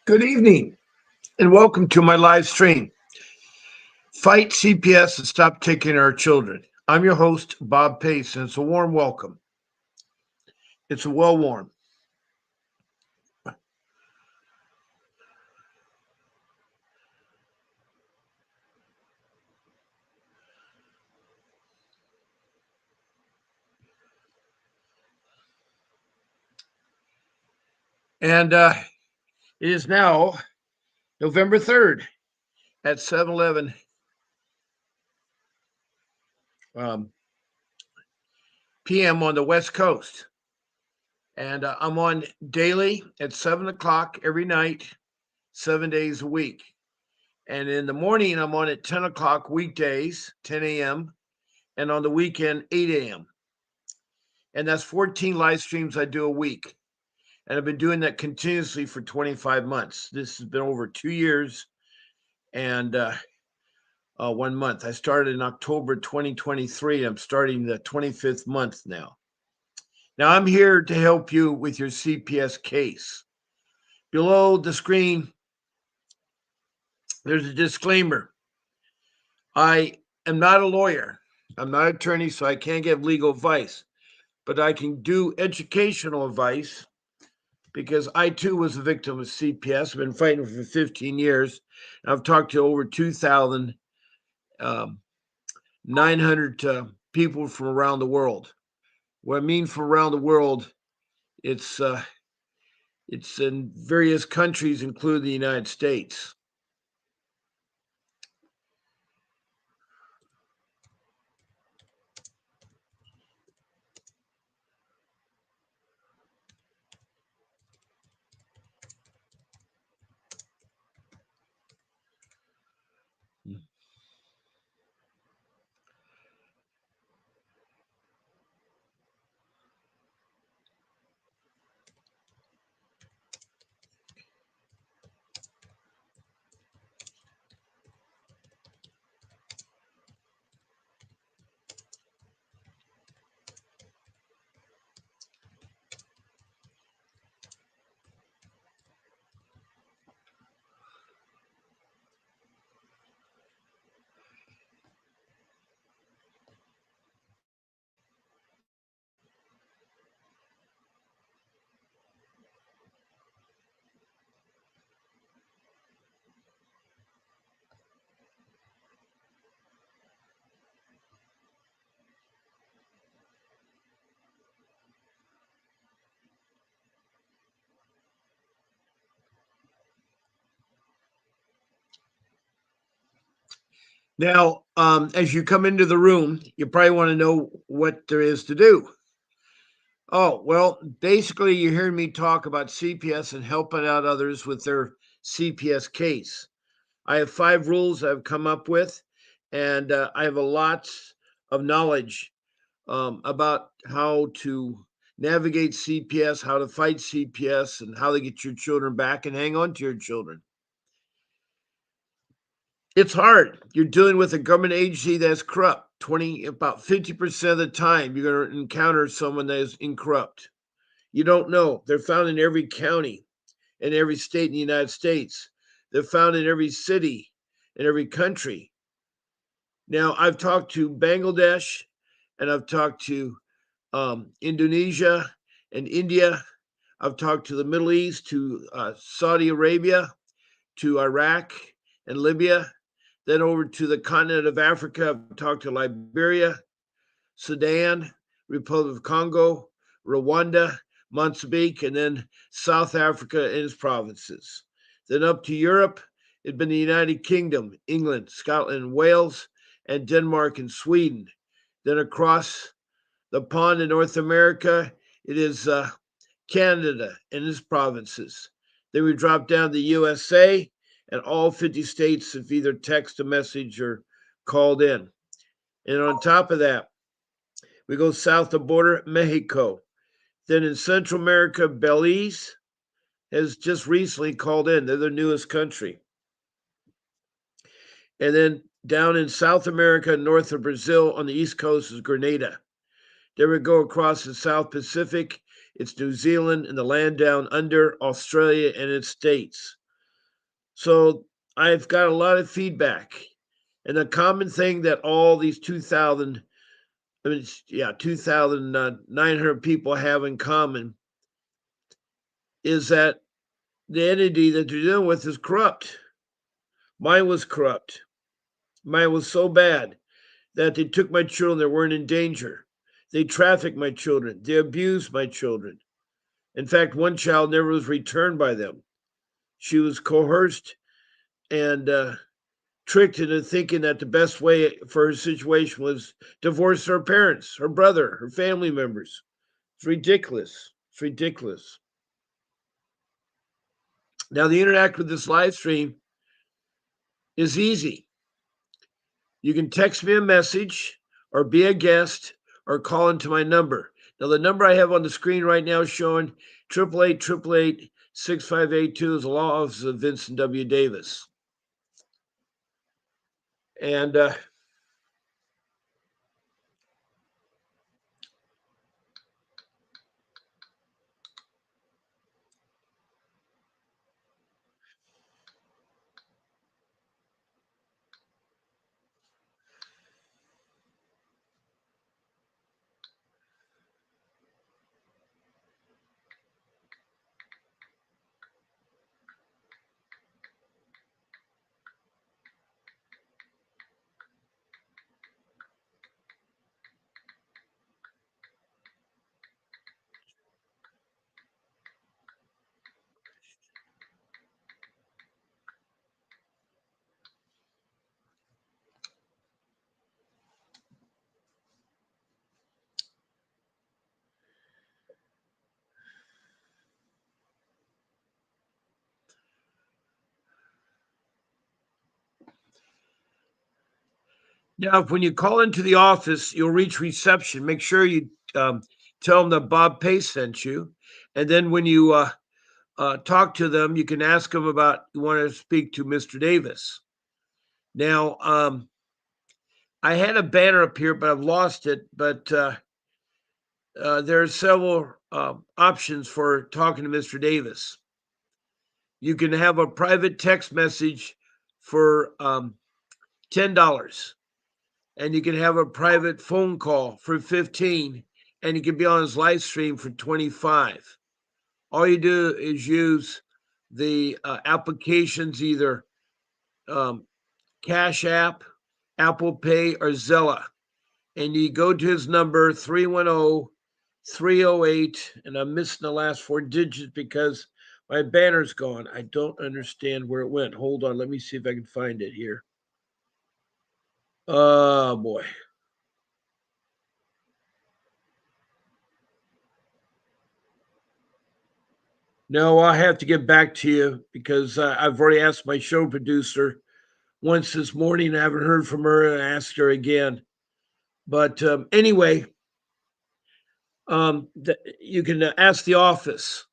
Good evening and welcome to my live stream. Fight CPS and stop taking our children. I'm your host, Bob Pace, and it's a warm welcome. It's a well warm. And it is now November 3rd at 7:11 um, p.m. on the West Coast. And I'm on daily at 7 o'clock every night, 7 days a week. And in the morning, I'm on at 10 o'clock weekdays, 10 a.m., and on the weekend, 8 a.m. And that's 14 live streams I do a week. And I've been doing that continuously for 25 months. This has been over 2 years and 1 month. I started in October 2023. I'm starting the 25th month now. Now, I'm here to help you with your CPS case. Below the screen, there's a disclaimer. I am not a lawyer. I'm not an attorney, so I can't give legal advice, but I can do educational advice because I too was a victim of CPS. I've been fighting for 15 years. I've talked to over 2,900 people from around the world. What I mean from around the world, it's in various countries, including the United States. Now, as you come into the room, you probably want to know what there is to do. Oh, well, basically, you're hearing me talk about CPS and helping out others with their CPS case. I have 5 rules I've come up with, and I have a lot of knowledge about how to navigate CPS, how to fight CPS, and how to get your children back and hang on to your children. It's hard. You're dealing with a government agency that's corrupt. About 50% of the time, you're going to encounter someone that is incorrupt. You don't know. They're found in every county in every state in the United States. They're found in every city in every country. Now, I've talked to Bangladesh and I've talked to Indonesia and India. I've talked to the Middle East, to Saudi Arabia, to Iraq and Libya, then over to the continent of Africa. I've talked to Liberia, Sudan, Republic of Congo, Rwanda, Mozambique, and then South Africa and its provinces. Then up to Europe, it'd been the United Kingdom, England, Scotland, Wales, and Denmark and Sweden. Then across the pond in North America, it is Canada and its provinces. Then we drop down to the USA, and all 50 states have either text a message or called in. And on top of that, we go south the border, Mexico. Then in Central America, Belize has just recently called in. They're the newest country. And then down in South America, north of Brazil, on the east coast is Grenada. They would go across the South Pacific. It's New Zealand and the land down under, Australia and its states. So I've got a lot of feedback. And the common thing that all these 2,000, I mean, 2,900 people have in common is that the entity that they're dealing with is corrupt. Mine was corrupt. Mine was so bad that they took my children that weren't in danger. They trafficked my children. They abused my children. In fact, one child never was returned by them. She was coerced and tricked into thinking that the best way for her situation was divorce her parents, her brother, her family members. It's ridiculous. It's ridiculous. Now, the interact with this live stream is easy. You can text me a message or be a guest or call into my number. Now, the number I have on the screen right now is showing 888-888-6582 is the law office of Vincent W. Davis. And now, when you call into the office, you'll reach reception. Make sure you tell them that Bob Pace sent you. And then when you talk to them, you can ask them about you want to speak to Mr. Davis. Now, I had a banner up here, but I've lost it. But there are several options for talking to Mr. Davis. You can have a private text message for $10, and you can have a private phone call for 15, and you can be on his live stream for 25. All you do is use the applications, either Cash App, Apple Pay, or Zella. And you go to his number 310-308, and I'm missing the last four digits because my banner's gone. I don't understand where it went. Hold on, let me see if I can find it here. Oh boy. No, I'll have to get back to you because I've already asked my show producer once this morning. I haven't heard from her, and I asked her again. But anyway, you can ask the office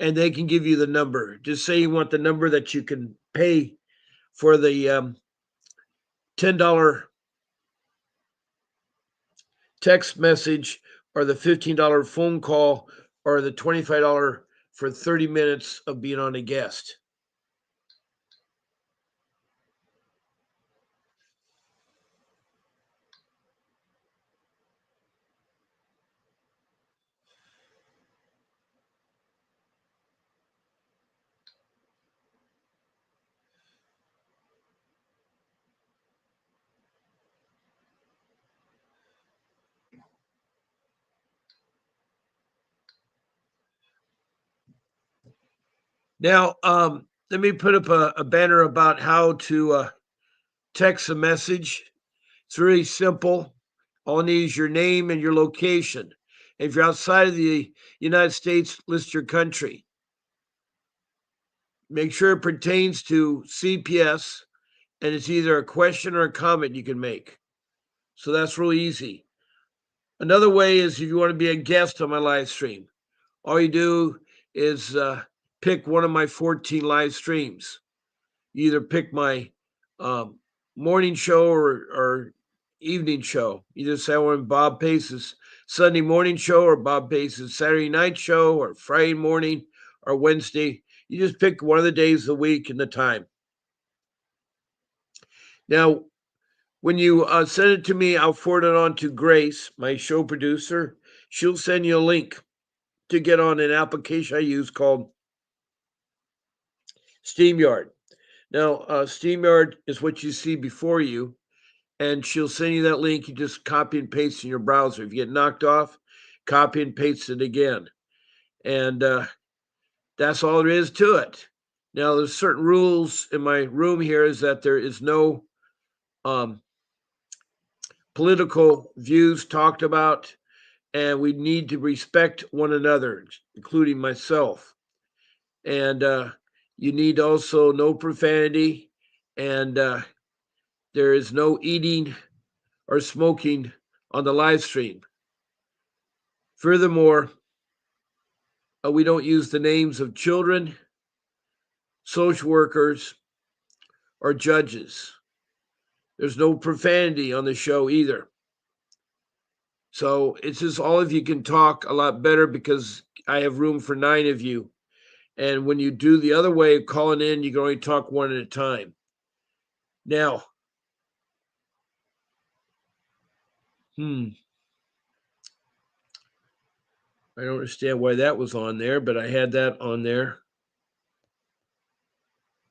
and they can give you the number. Just say you want the number that you can pay for the $10 text message or the $15 phone call or the $25 for 30 minutes of being on a guest. Now, let me put up a banner about how to text a message. It's really simple. All you need is your name and your location. If you're outside of the United States, list your country. Make sure it pertains to CPS, and it's either a question or a comment you can make. So that's really easy. Another way is if you want to be a guest on my live stream, all you do is pick one of my 14 live streams. You either pick my morning show or evening show. You just say I want Bob Pace's Sunday morning show or Bob Pace's Saturday night show or Friday morning or Wednesday. You just pick one of the days of the week and the time. Now, when you send it to me, I'll forward it on to Grace, my show producer. She'll send you a link to get on an application I use called SteamYard. Now, SteamYard is what you see before you, and she'll send you that link. You just copy and paste in your browser. If you get knocked off, copy and paste it again. And that's all there is to it. Now, there's certain rules in my room here is that there is no um, political views talked about, and we need to respect one another, including myself. And you need also no profanity, and there is no eating or smoking on the live stream. Furthermore, we don't use the names of children, social workers, or judges. There's no profanity on the show either. So it's just all of you can talk a lot better because I have room for 9 of you. And when you do the other way of calling in, you can only talk one at a time. Now, I don't understand why that was on there, but I had that on there.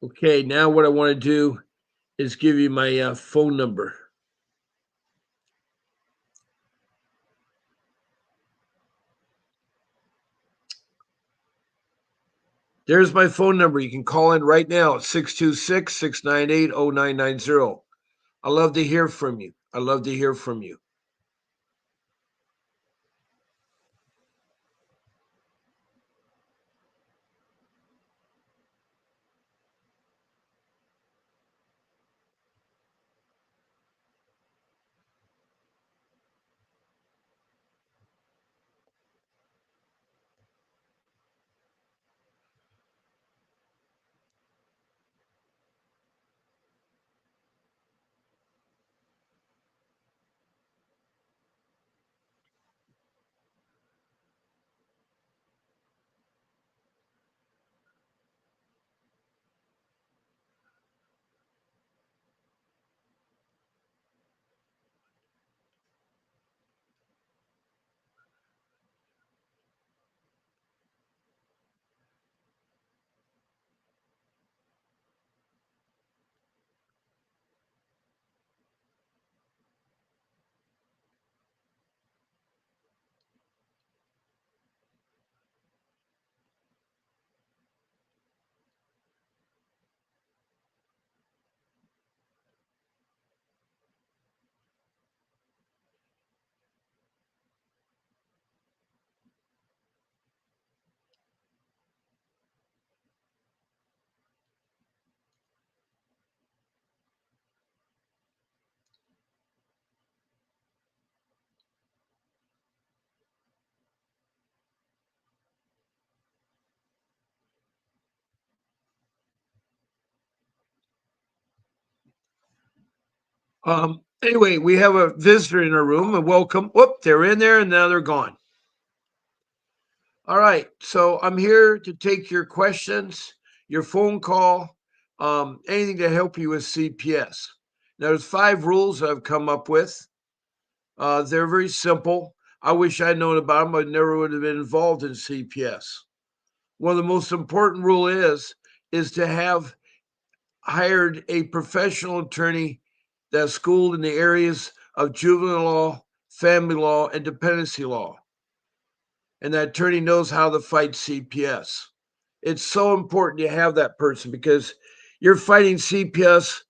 Okay, now what I want to do is give you my phone number. There's my phone number. You can call in right now at 626 698 0990. I love to hear from you. I love to hear from you. Anyway, we have a visitor in our room and welcome. Whoop, they're in there and now they're gone. All right. So I'm here to take your questions, your phone call, anything to help you with CPS. Now, there's 5 rules I've come up with. They're very simple. I wish I'd known about them. I never would have been involved in CPS. One of the most important rule is to have hired a professional attorney that's schooled in the areas of juvenile law, family law, and dependency law. And that attorney knows how to fight CPS. It's so important to have that person because you're fighting CPS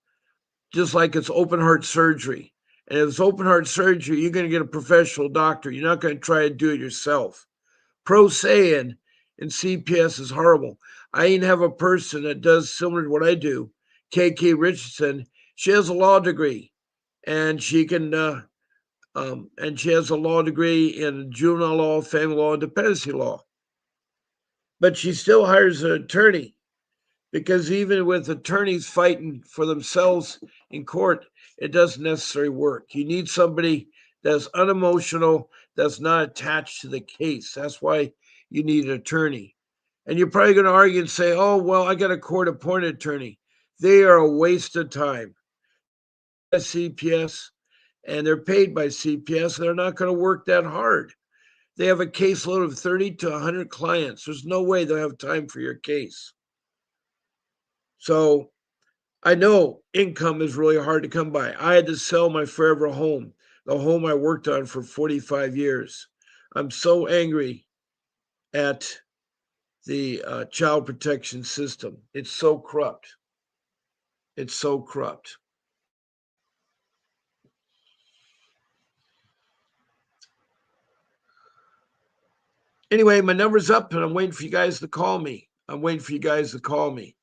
just like it's open heart surgery. And if it's open heart surgery, you're going to get a professional doctor. You're not going to try to do it yourself. Pro se in CPS is horrible. I even have a person that does similar to what I do, KK Richardson. She has a law degree, and she can, and she has a law degree in juvenile law, family law, and dependency law. But she still hires an attorney because even with attorneys fighting for themselves in court, it doesn't necessarily work. You need somebody that's unemotional, that's not attached to the case. That's why you need an attorney. And you're probably going to argue and say, oh, well, I got a court appointed attorney. They are a waste of time. CPS, and they're paid by CPS. They're not going to work that hard. They have a caseload of 30 to 100 clients. There's no way they'll have time for your case. So I know income is really hard to come by. I had to sell my forever home, the home I worked on for 45 years. I'm so angry at the child protection system. It's so corrupt. It's so corrupt. Anyway, my number's up and I'm waiting for you guys to call me. I'm waiting for you guys to call me.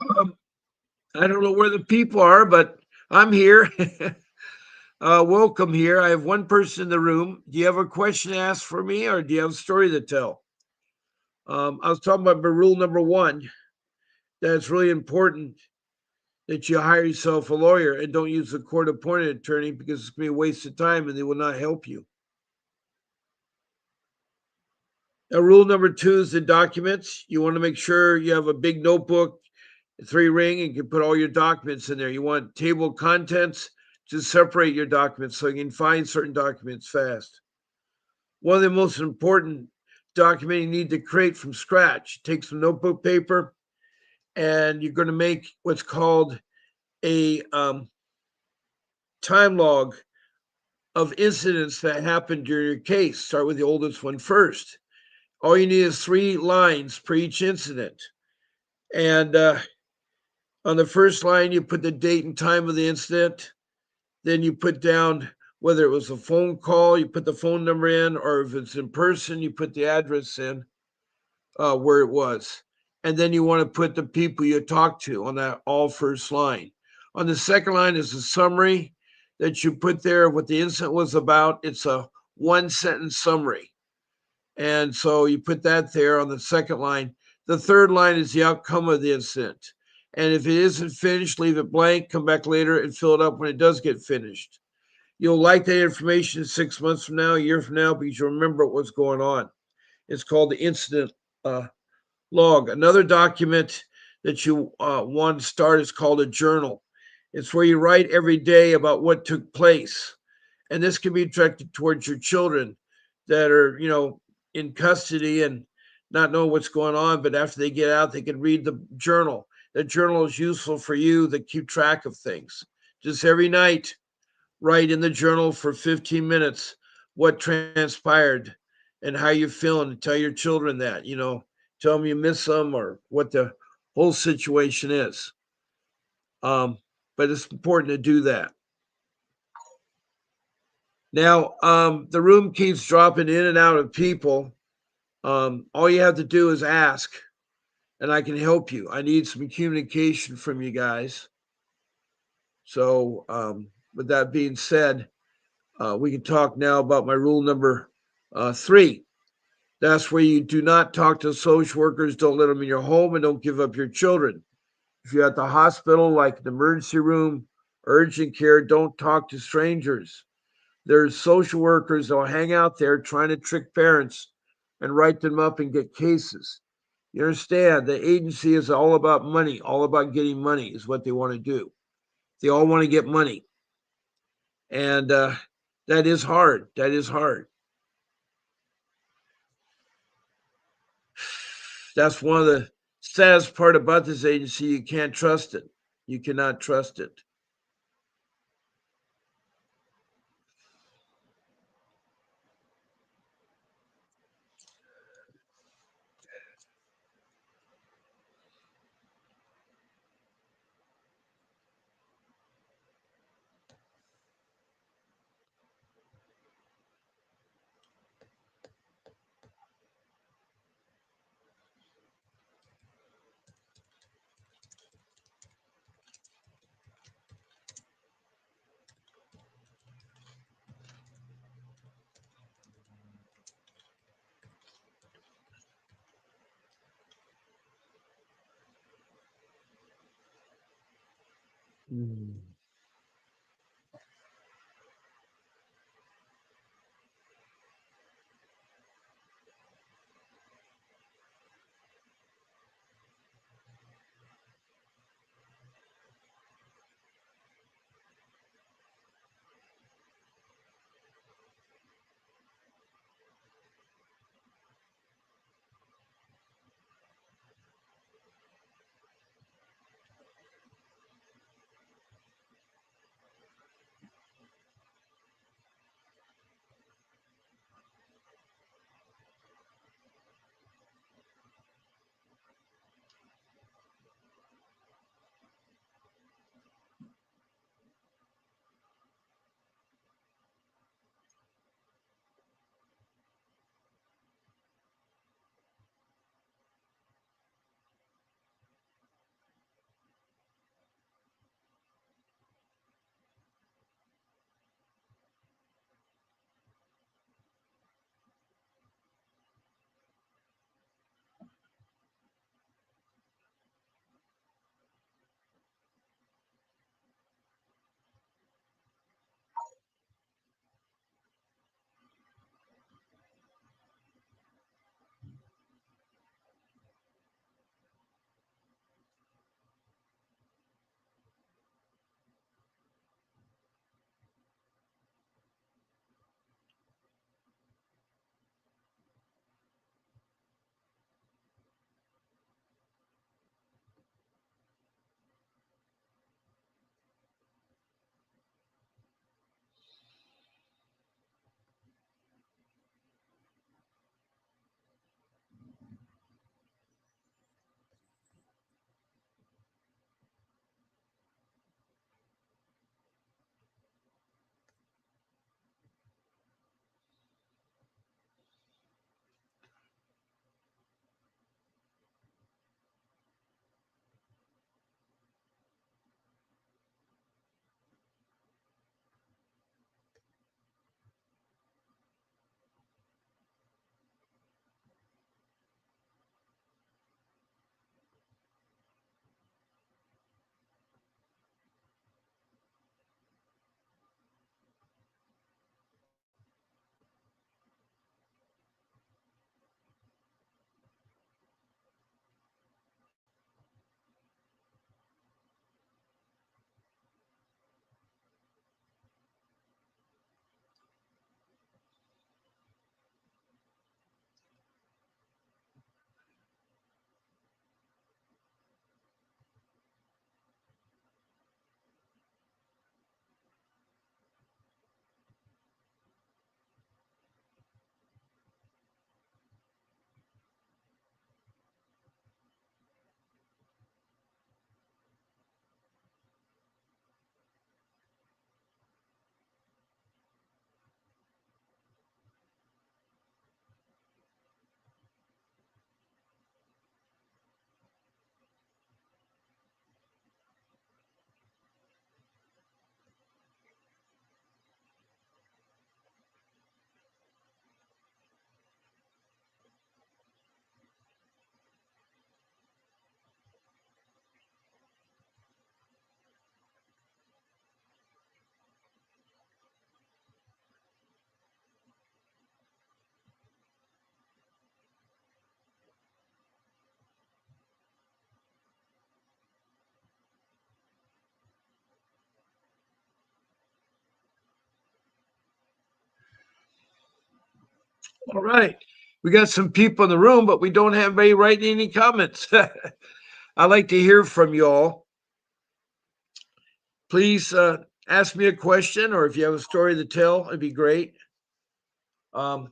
Um, I don't know where the people are, but I'm here. Welcome here. I have one person in the room. Do you have a question to ask for me, or do you have a story to tell? I was talking about rule number one, that it's really important that you hire yourself a lawyer and don't use a court appointed attorney because it's going to be a waste of time and they will not help you. Now, rule number two is the documents. You want to make sure you have a big notebook, three ring, and you can put all your documents in there. You want table of contents to separate your documents so you can find certain documents fast. One of the most important documents you need to create from scratch. Take some notebook paper, and you're going to make what's called a time log of incidents that happened during your case. Start with the oldest one first. All you need is 3 lines per each incident. And on the first line, you put the date and time of the incident. Then you put down whether it was a phone call, you put the phone number in, or if it's in person, you put the address in where it was. And then you want to put the people you talked to on that all first line. On the second line is a summary that you put there what the incident was about. It's a 1 sentence summary. And so you put that there on the second line. The third line is the outcome of the incident. And if it isn't finished, leave it blank, come back later and fill it up when it does get finished. You'll like that information 6 months from now, a year from now, because you'll remember what's going on. It's called the incident log. Another document that you want to start is called a journal. It's where you write every day about what took place. And this can be directed towards your children that are, in custody and not know what's going on, but after they get out, they can read the journal. The journal is useful for you to keep track of things. Just every night, write in the journal for 15 minutes what transpired and how you're feeling. Tell your children that, tell them you miss them or what the whole situation is. But it's important to do that. Now, the room keeps dropping in and out of people. All you have to do is ask, and I can help you. I need some communication from you guys. So, with that being said, we can talk now about my rule number 3. That's where you do not talk to social workers, don't let them in your home, and don't give up your children. If you're at the hospital, like the emergency room, urgent care, don't talk to strangers. There's social workers that'll hang out there trying to trick parents and write them up and get cases. You understand? The agency is all about money, all about getting money is what they want to do. They all want to get money. And that is hard. That is hard. That's one of the saddest part about this agency. You can't trust it. You cannot trust it. Mm. All right. We got some people in the room, but we don't have anybody writing any comments. I'd like to hear from you all. Please ask me a question, or if you have a story to tell, it'd be great. Um,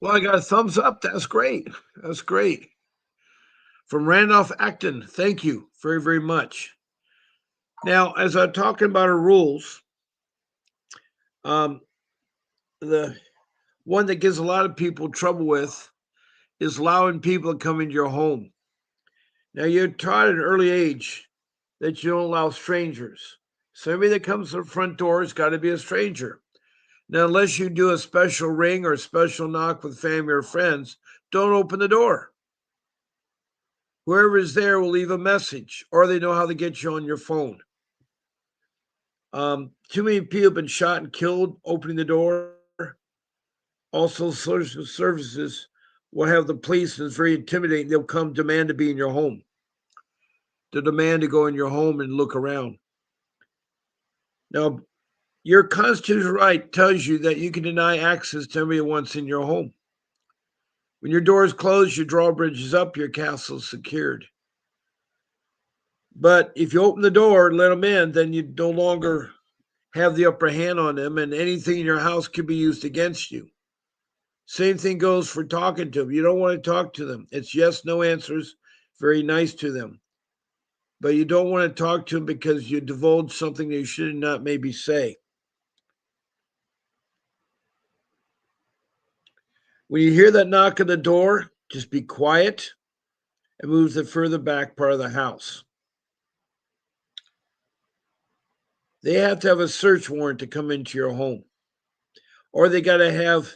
well, I got a thumbs up. That's great. That's great. From Randolph Acton, thank you very, very much. Now, as I'm talking about our rules, um, the one that gives a lot of people trouble with is allowing people to come into your home. Now, you're taught at an early age that you don't allow strangers. So everybody that comes to the front door has got to be a stranger. Now, unless you do a special ring or a special knock with family or friends, don't open the door. Whoever is there will leave a message, or they know how to get you on your phone. Too many people have been shot and killed opening the door. Also, social services will have the police, and it's very intimidating. They'll come demand to be in your home. They'll demand to go in your home and look around. Now, your constitutional right tells you that you can deny access to everybody once in your home. When your door is closed, your drawbridge is up, your castle is secured. But if you open the door and let them in, then you no longer have the upper hand on them, and anything in your house can be used against you. Same thing goes for talking to them. You don't want to talk to them. It's yes, no answers, very nice to them. But you don't want to talk to them because you divulge something that you should not maybe say. When you hear that knock on the door, just be quiet and move to the further back part of the house. They have to have a search warrant to come into your home, or they got to have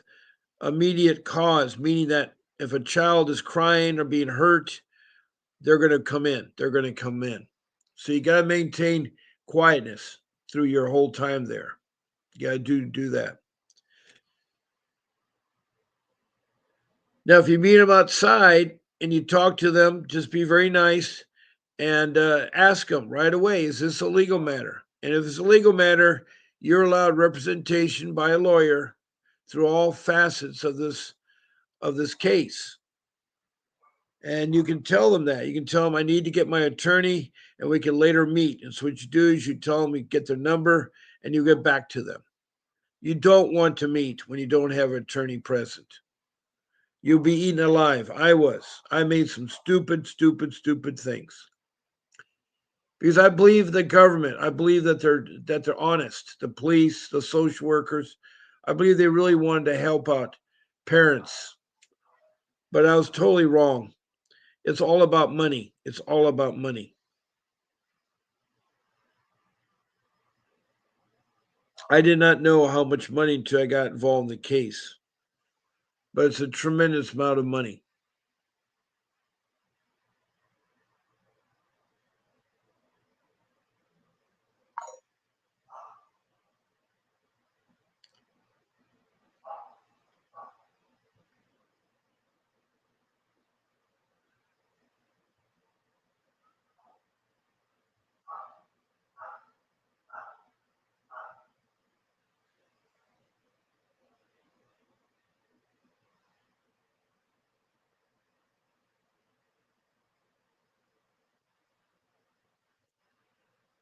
immediate cause, meaning that if a child is crying or being hurt, they're going to come in. They're going to come in. So you got to maintain quietness through your whole time there. You gotta do that. Now, if you meet them outside and you talk to them, just be very nice and ask them right away, is this a legal matter? And if it's a legal matter, you're allowed representation by a lawyer through all facets of this case. And you can tell them that. You can tell them I need to get my attorney and we can later meet. And so what you do is you tell them you get their number and you get back to them. You don't want to meet when you don't have an attorney present. You'll be eaten alive. I was. I made some stupid things. Because I believe the government. I believe that they're honest. The police, the social workers. I believe they really wanted to help out parents. But I was totally wrong. It's all about money. It's all about money. I did not know how much money until I got involved in the case. But it's a tremendous amount of money.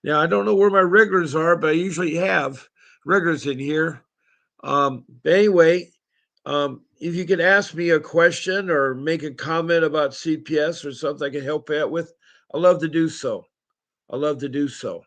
Now I don't know where my regulars are, but I usually have regulars in here. But anyway, if you could ask me a question or make a comment about CPS or something I can help out with, I love to do so. I love to do so.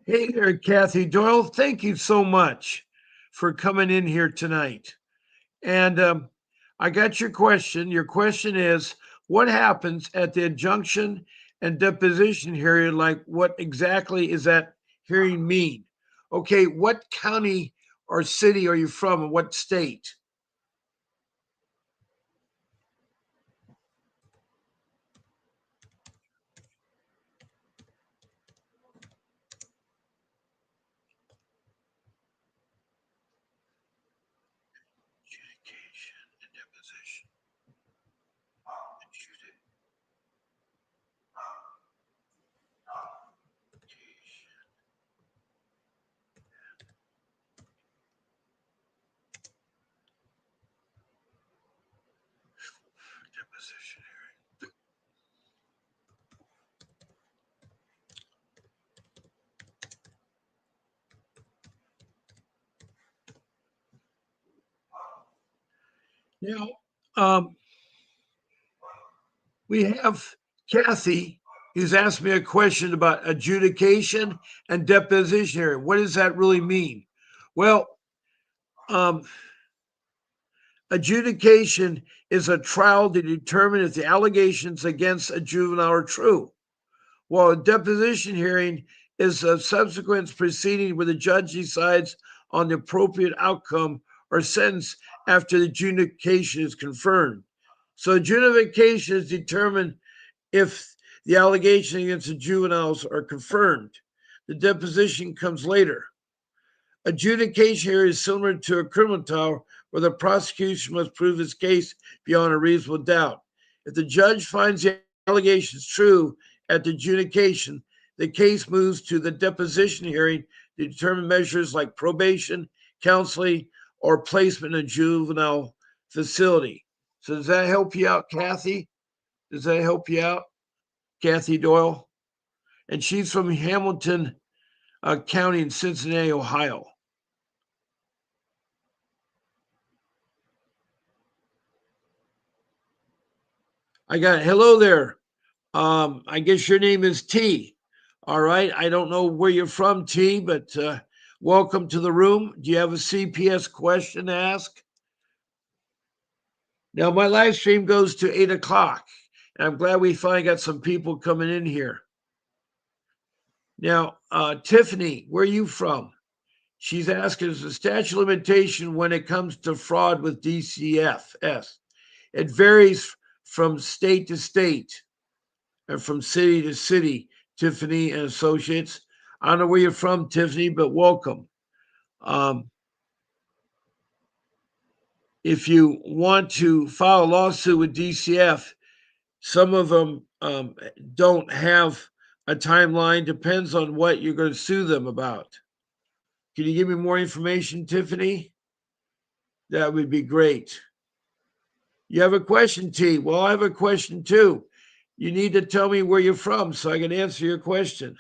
Hey there, Kathy Doyle. Thank you so much for coming in here tonight. And I got your question. Your question is, what happens at the injunction and deposition hearing? Like, what exactly is that hearing mean? Okay, what county or city are you from and what state? Adjudication and deposition. Deposition hearing. Now, we have Kathy who's asked me a question about adjudication and deposition hearing. What does that really mean? Well, um, adjudication is a trial to determine if the allegations against a juvenile are true, while a deposition hearing is a subsequent proceeding where the judge decides on the appropriate outcome or sentence after the adjudication is confirmed. So adjudication is determined if the allegation against the juveniles are confirmed. The deposition comes later. Adjudication here is similar to a criminal trial where the prosecution must prove its case beyond a reasonable doubt. If the judge finds the allegations true at the adjudication, the case moves to the deposition hearing to determine measures like probation, counseling, or placement in a juvenile facility. So, does that help you out, Kathy? Does that help you out, Kathy Doyle? And she's from Hamilton County in Cincinnati, Ohio. I got hello there. I guess your name is T. All right. I don't know where you're from, T, but welcome to the room. Do you have a CPS question to ask? Now, my live stream goes to 8 o'clock, and I'm glad we finally got some people coming in here. Now, Tiffany, where are you from? She's asking, is the statute of limitation when it comes to fraud with DCFS? It varies from state to state and from city to city, Tiffany and Associates. I don't know where you're from, Tiffany, but welcome. Um, if you want to file a lawsuit with DCF, some of them don't have a timeline, depends on what you're going to sue them about. Can you give me more information, Tiffany? That would be great. You have a question, T. Well, I have a question too. You need to tell me where you're from so I can answer your question.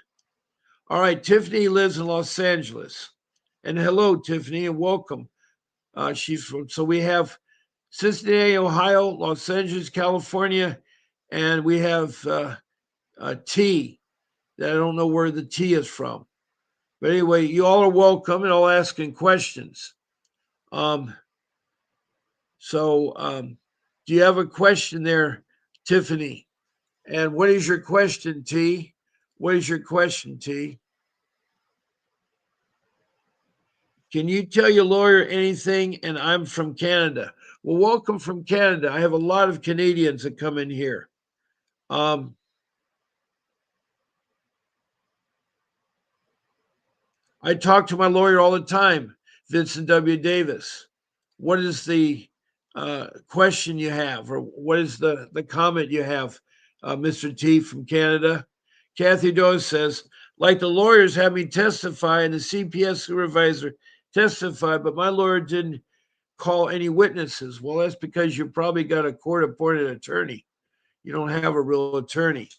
All right, Tiffany lives in Los Angeles. And hello, Tiffany, and welcome. She's from, so we have Cincinnati, Ohio, Los Angeles, California, and we have T. That I don't know where the T is from. But anyway, you all are welcome and all asking questions. Um, so, do you have a question there, Tiffany? And what is your question, T? What is your question, T? Can you tell your lawyer anything? And I'm from Canada. Well, welcome from Canada. I have a lot of Canadians that come in here. Um, I talk to my lawyer all the time, Vincent W. Davis. What is the question you have, or what is the comment you have, Mr. T from Canada? Kathy Doe says, like the lawyers had me testify and the CPS supervisor testified, but my lawyer didn't call any witnesses. Well, that's because you probably got a court appointed attorney. You don't have a real attorney.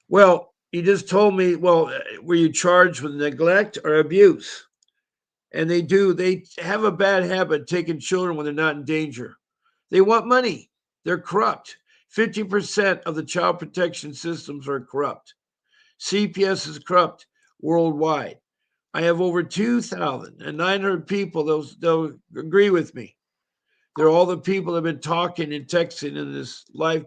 Well, you just told me, well, were you charged with neglect or abuse? And they have a bad habit taking children when they're not in danger. They want money. They're corrupt. 50% of the child protection systems are corrupt. CPS is corrupt worldwide. I have over 2,900 people. They'll agree with me. They're all the people that have been talking and texting in this live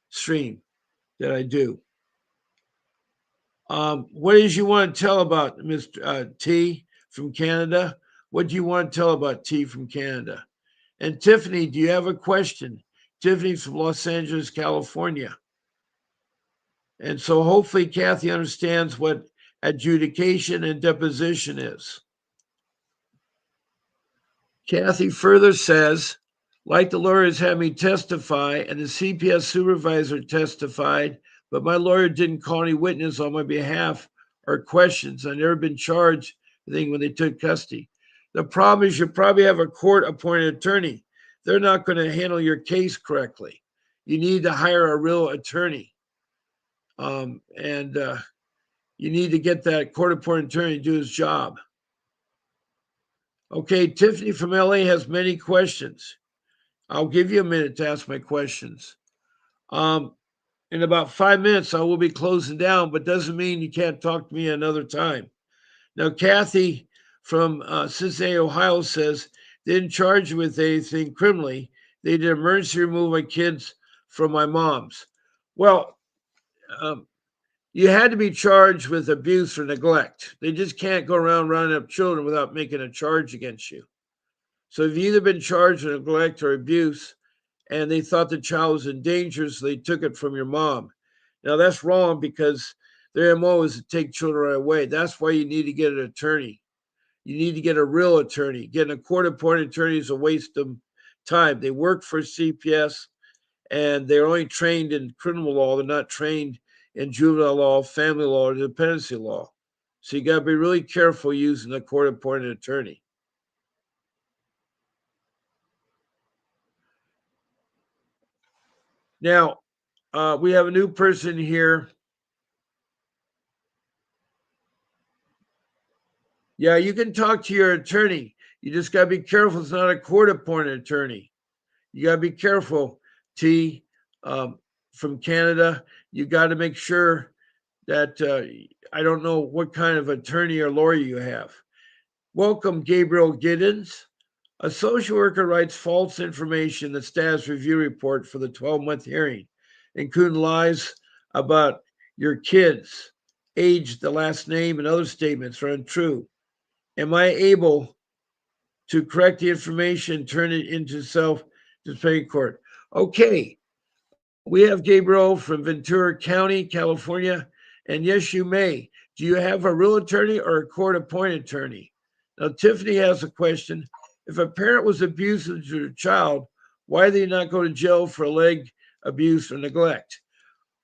stream that I do. What is you want to tell about Mr. T from Canada? What do you want to tell about T from Canada? And Tiffany, do you have a question? Tiffany from Los Angeles, California. And so hopefully Kathy understands what adjudication and deposition is. Kathy further says, like the lawyers had me testify and the CPS supervisor testified, but my lawyer didn't call any witness on my behalf or questions. I've never been charged when they took custody. The problem is you probably have a court appointed attorney. They're not going to handle your case correctly. You need to hire a real attorney. And you need to get that court appointed attorney to do his job. Okay, Tiffany from LA has many questions. I'll give you a minute to ask my questions. In about 5 minutes, I will be closing down, but doesn't mean you can't talk to me another time. Now, Kathy from Cincinnati, Ohio says they didn't charge you with anything criminally. They did emergency remove my kids from my mom's. Well, you had to be charged with abuse or neglect. They just can't go around rounding up children without making a charge against you. So you've either been charged with neglect or abuse, and they thought the child was in danger, so they took it from your mom. Now that's wrong because their MO is to take children right away. That's why you need to get an attorney. You need to get a real attorney. Getting a court-appointed attorney is a waste of time. They work for CPS, and they're only trained in criminal law. They're not trained in juvenile law, family law, or dependency law. So you got to be really careful using a court-appointed attorney. Now, we have a new person here. Yeah, you can talk to your attorney. You just got to be careful. It's not a court-appointed attorney. You got to be careful, T, from Canada. You got to make sure that I don't know what kind of attorney or lawyer you have. Welcome, Gabriel Giddens. A social worker writes false information in the status review report for the 12-month hearing, including lies about your kids, age, the last name, and other statements are untrue. Am I able to correct the information, turn it into self-defending court? Okay, we have Gabriel from Ventura County, California, and yes, you may. Do you have a real attorney or a court-appointed attorney? Now, Tiffany has a question. If a parent was abusive to their child, why did they not go to jail for alleged abuse or neglect?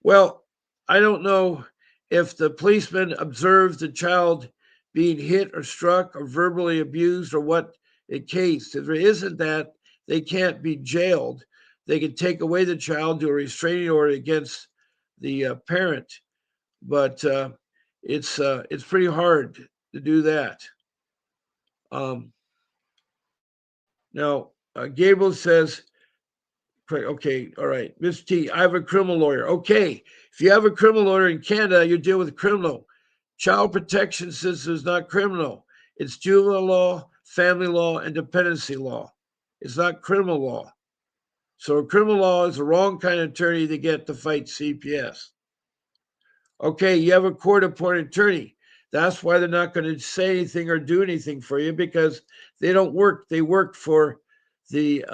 Well, I don't know if the policeman observed the child being hit or struck or verbally abused or what it case. If there isn't that, they can't be jailed. They can take away the child, do a restraining order against the parent, but it's pretty hard to do that. Now, Gabriel says, okay, all right, Miss T, I have a criminal lawyer. Okay, if you have a criminal lawyer in Canada, you deal with criminal. Child protection system is not criminal. It's juvenile law, family law, and dependency law. It's not criminal law. So criminal law is the wrong kind of attorney to get to fight CPS. Okay, you have a court-appointed attorney. That's why they're not going to say anything or do anything for you because they don't work. They work for the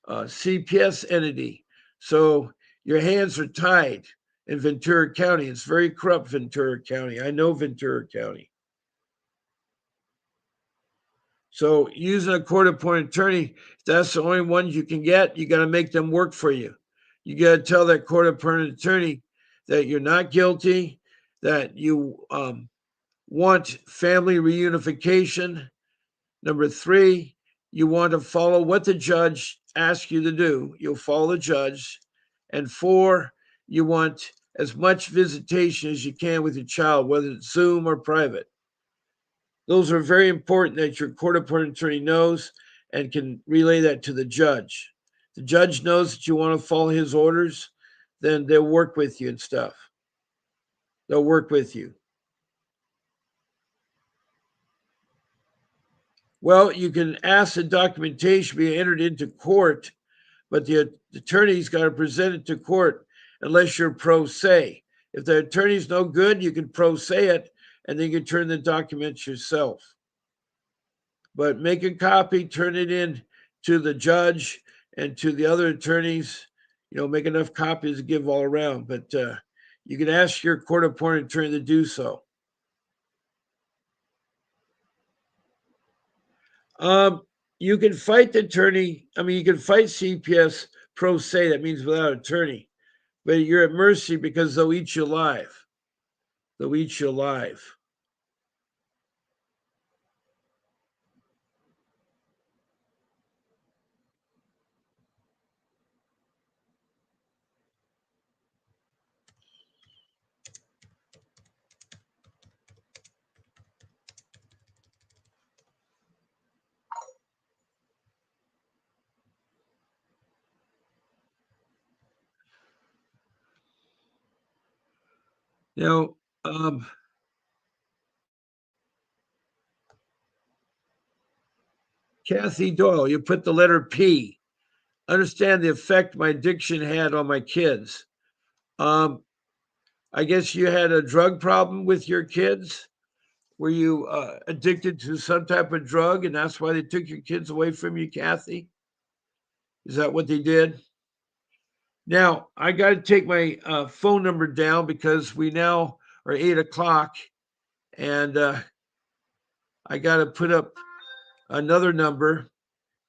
CPS entity. So your hands are tied in Ventura County. It's very corrupt, Ventura County. I know Ventura County. So using a court-appointed attorney, that's the only ones you can get. You got to make them work for you. You got to tell that court-appointed attorney that you're not guilty, that you want family reunification. Number 3, you want to follow what the judge asks you to do. You'll follow the judge. And 4, you want as much visitation as you can with your child, whether it's Zoom or private. Those are very important that your court-appointed attorney knows and can relay that to the judge. The judge knows that you want to follow his orders. then they'll work with you and stuff. They'll work with you. Well, you can ask the documentation be entered into court, but the attorney's got to present it to court unless you're pro se. If the attorney's no good, you can pro se it and then you can turn the documents yourself. But make a copy, turn it in to the judge and to the other attorneys. Make enough copies to give all around. But you can ask your court appointed attorney to do so. You can fight the attorney. I mean, you can fight CPS pro se. That means without attorney. But you're at mercy because they'll eat you alive. They'll eat you alive. Now, Kathy Doyle, you put the letter P. Understand the effect my addiction had on my kids. I guess you had a drug problem with your kids. Were you addicted to some type of drug, and that's why they took your kids away from you, Kathy? Is that what they did? Now, I got to take my phone number down because we now are 8 o'clock, and I got to put up another number.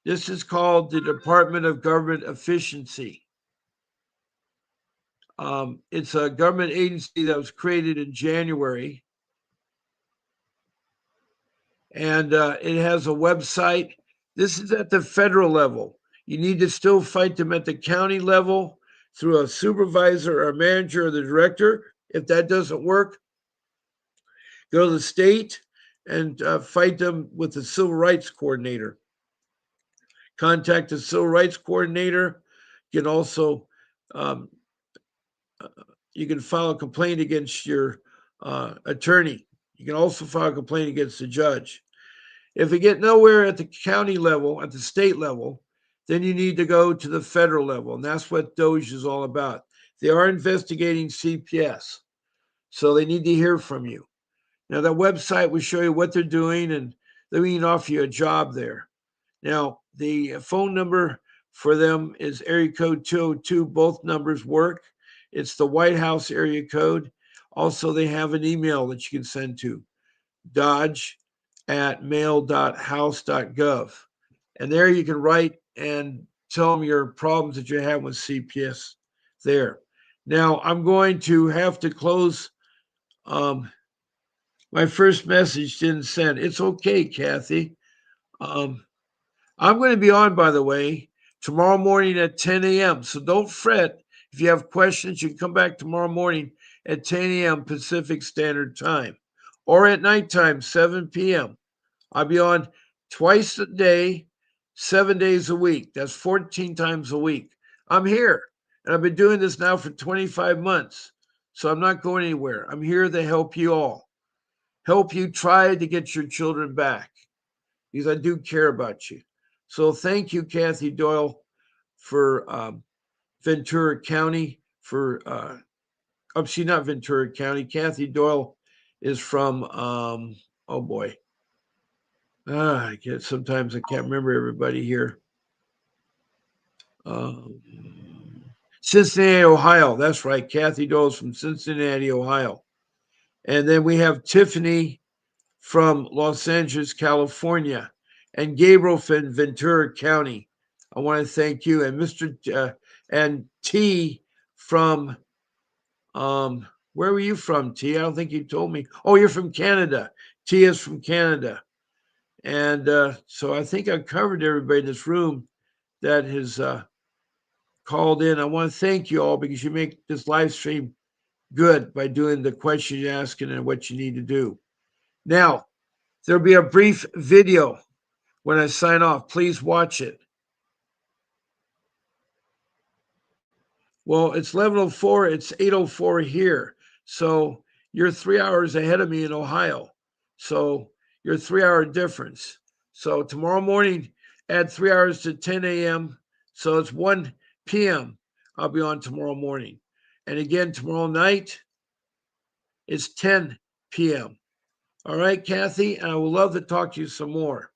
This is called the Department of Government Efficiency. It's a government agency that was created in January, and it has a website. This is at the federal level. You need to still fight them at the county level through a supervisor or a manager or the director. If that doesn't work, go to the state and fight them with the civil rights coordinator. Contact the civil rights coordinator. You can also you can file a complaint against your attorney. You can also file a complaint against the judge. If you get nowhere at the county level, at the state level, then you need to go to the federal level. And that's what Doge is all about. They are investigating CPS. So they need to hear from you. Now, that website will show you what they're doing and they can offer you a job there. Now, the phone number for them is area code 202. Both numbers work. It's the White House area code. Also, they have an email that you can send to dodge@mail.house.gov. And there you can write and tell them your problems that you have with CPS there. Now, I'm going to have to close. My first message didn't send. It's okay, Kathy. Um, I'm going to be on, by the way, tomorrow morning at 10 a.m. So don't fret. If you have questions, you can come back tomorrow morning at 10 a.m. Pacific Standard Time or at nighttime, 7 p.m. I'll be on twice a day, 7 days a week. That's 14 times a week. I'm here, and I've been doing this now for 25 months. So I'm not going anywhere. I'm here to help you all, help you try to get your children back because I do care about you. So thank you, Kathy Doyle, for Ventura County. She's not Ventura County. Kathy Doyle is from, oh boy. Sometimes I can't remember everybody here. Cincinnati, Ohio. That's right. Kathy Doyle's from Cincinnati, Ohio. And then we have Tiffany from Los Angeles, California, and Gabriel from Ventura County. I want to thank you. And Mr. And T from, where were you from, T? I don't think you told me. Oh, you're from Canada. T is from Canada. And so I think I've covered everybody in this room that has called in. I want to thank you all because you make this live stream good by doing the questions you're asking and what you need to do. Now, there'll be a brief video when I sign off. Please watch it. Well, it's 11:04. It's 8:04 here. So you're 3 hours ahead of me in Ohio. So you're 3 hour difference. So tomorrow morning, add 3 hours to 10 a.m. So it's 1 p.m. I'll be on tomorrow morning. And again, tomorrow night is 10 p.m. All right, Kathy, and I would love to talk to you some more.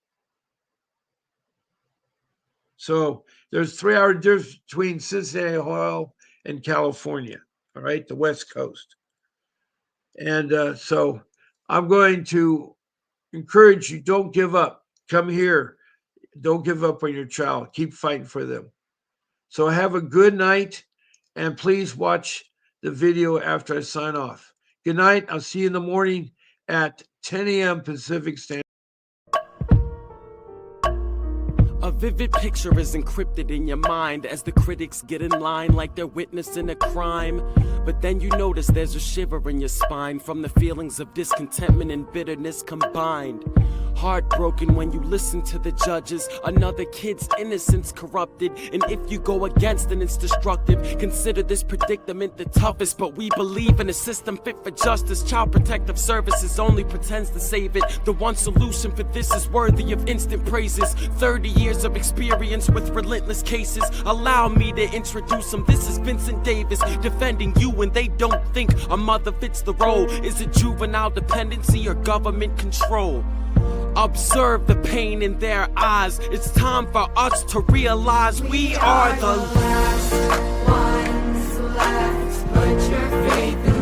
So there's 3 hour difference between Cincinnati, Ohio, and California. All right, the West Coast. And so I'm going to encourage you, don't give up. Come here. Don't give up on your child. Keep fighting for them. So have a good night, and please watch the video after I sign off. Good night. I'll see you in the morning at 10 a.m. Pacific Standard. A vivid picture is encrypted in your mind as the critics get in line like they're witnessing a crime. But then you notice there's a shiver in your spine from the feelings of discontentment and bitterness combined. Heartbroken when you listen to the judges, another kid's innocence corrupted. And if you go against it, it's destructive. Consider this predicament the toughest, but we believe in a system fit for justice. Child Protective Services only pretends to save it. The one solution for this is worthy of instant praises. 30 years of experience with relentless cases. Allow me to introduce them. This is Vincent Davis, defending you when they don't think a mother fits the role. Is it juvenile dependency or government control? Observe the pain in their eyes. It's time for us to realize we are the last ones left. Put your faith in